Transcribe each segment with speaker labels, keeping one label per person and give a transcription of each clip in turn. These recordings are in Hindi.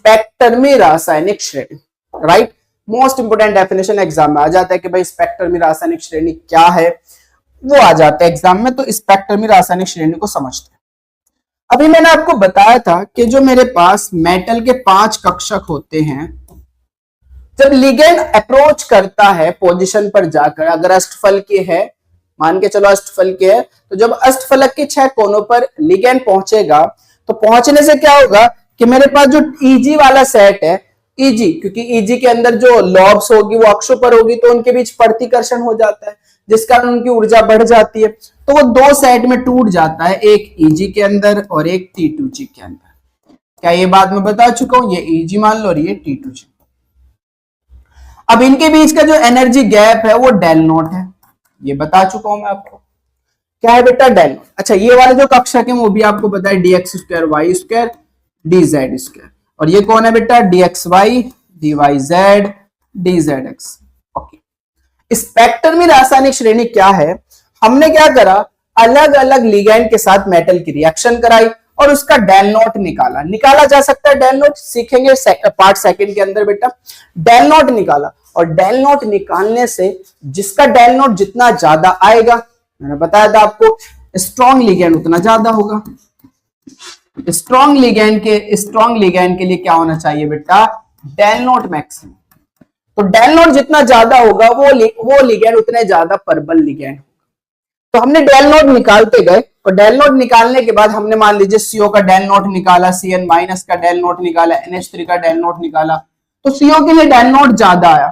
Speaker 1: स्पेक्ट्रमी रासायनिक श्रेणी, right. Most important definition exam में आ जाता है कि भाई स्पेक्ट्रमी रासायनिक श्रेणी क्या है, वो आ जाता है एग्जाम में, तो स्पेक्ट्रमी रासायनिक श्रेणी को समझते हैं। अभी मैंने आपको बताया था कि जो मेरे पास मेटल के 5 कक्षक होते हैं, जब लिगेंड अप्रोच करता है पोजीशन पर जाकर, अगर अष्टफल के है, मान के चलो अष्टफल के है, तो जब अष्टफलक के 6 कोनों पर लिगेंड पहुंचेगा, तो पहुंचने से क्या होगा कि मेरे पास जो ईजी वाला सेट है, ईजी, क्योंकि ईजी के अंदर जो लॉब्स होगी वो अक्षों पर होगी, तो उनके बीच प्रतिकर्षण हो जाता है, जिस कारण उनकी ऊर्जा बढ़ जाती है, तो वो 2 सेट में टूट जाता है, एक ईजी के अंदर और एक T2G के अंदर। क्या ये बात मैं बता चुका हूं? ये ईजी मान लो और ये T2G। अब इनके बीच का जो एनर्जी गैप है वो डेल नॉट है, ये बता चुका हूं मैं आपको। क्या है बेटा? डेल नॉट। अच्छा, ये वाले जो कक्षक है वो भी आपको पता है, dx² y² dz², और ये कौन है बेटा? dxy dyz dzx। ओके, स्पेक्ट्रमी रासायनिक श्रेणी क्या है? हमने क्या करा, अलग अलग लिगैंड के साथ मेटल की रिएक्शन कराई और उसका डेल नॉट निकाला। निकाला जा सकता है डेल नॉट, सीखेंगे पार्ट सेकंड के अंदर बेटा। डेल नॉट निकाला, और डेल नॉट निकालने से जिसका डेल नॉट जितना ज्यादा आएगा, मैंने बताया था आपको, स्ट्रॉन्ग लिगैंड उतना ज्यादा होगा। स्ट्रॉन्ग लिगैंड के लिए क्या होना चाहिए बेटा? डेल नॉट मैक्सिमम। तो डेल नॉट जितना ज्यादा होगा वो लिगैंड उतने ज्यादा परबल लिगैंड होगा। तो हमने डेल नॉट निकालते गए, और डेल नॉट निकालने के बाद हमने मान लीजिए CO का डेल नॉट निकाला, CN- का डेल नॉट निकाला, NH3 का डेल नॉट निकाला, तो CO के लिए डेल नॉट ज्यादा आया।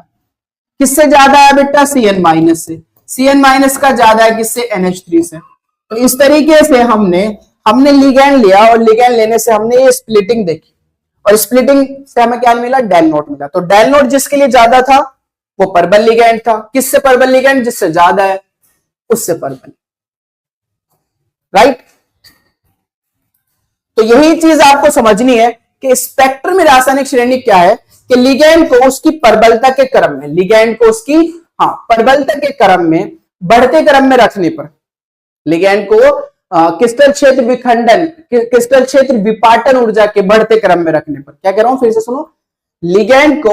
Speaker 1: किससे ज्यादा आया बेटा? CN- से। CN- का ज्यादा है किससे? NH3 से। तो इस तरीके से हमने लिगैंड लिया, और लिगैंड लेने से हमने ये स्प्लिटिंग देखी, और स्प्लिटिंग से हमें क्या मिला? डेल नॉट मिला। तो डेल नॉट जिसके लिए ज्यादा था वो परबल लिगैंड था। किससे परबल लिगैंड? जिससे ज्यादा है उससे परबल, राइट। तो यही चीज आपको समझनी है कि स्पेक्ट्रम में रासायनिक श्रेणी क्या है, कि लिगैंड को उसकी परबलता के क्रम में, लिगैंड को उसकी परबलता के क्रम में, बढ़ते क्रम में रखने पर, लिगैंड को क्रिस्टल क्षेत्र विखंडन, क्रिस्टल क्षेत्र विपाटन ऊर्जा के बढ़ते क्रम में रखने पर, क्या कह रहा हूं फिर से सुनो, लिगैंड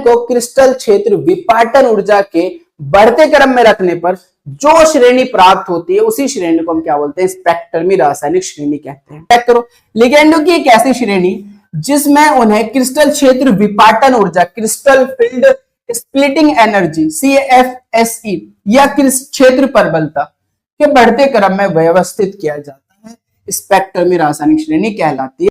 Speaker 1: को क्रिस्टल क्षेत्र विपाटन ऊर्जा के बढ़ते क्रम में रखने पर जो श्रेणी प्राप्त होती है उसी श्रेणी को हम क्या बोलते हैं? स्पेक्ट्रमी रासायनिक श्रेणी कहते हैं। चेक करो, लिगैंडों की एक ऐसी श्रेणी जिसमें उन्हें क्रिस्टल क्षेत्र विपाटन ऊर्जा, crystal field splitting energy CFSE या क्षेत्र प्रबलता के बढ़ते क्रम में व्यवस्थित किया जाता है, स्पेक्ट्रमी रासायनिक श्रेणी कहलाती है।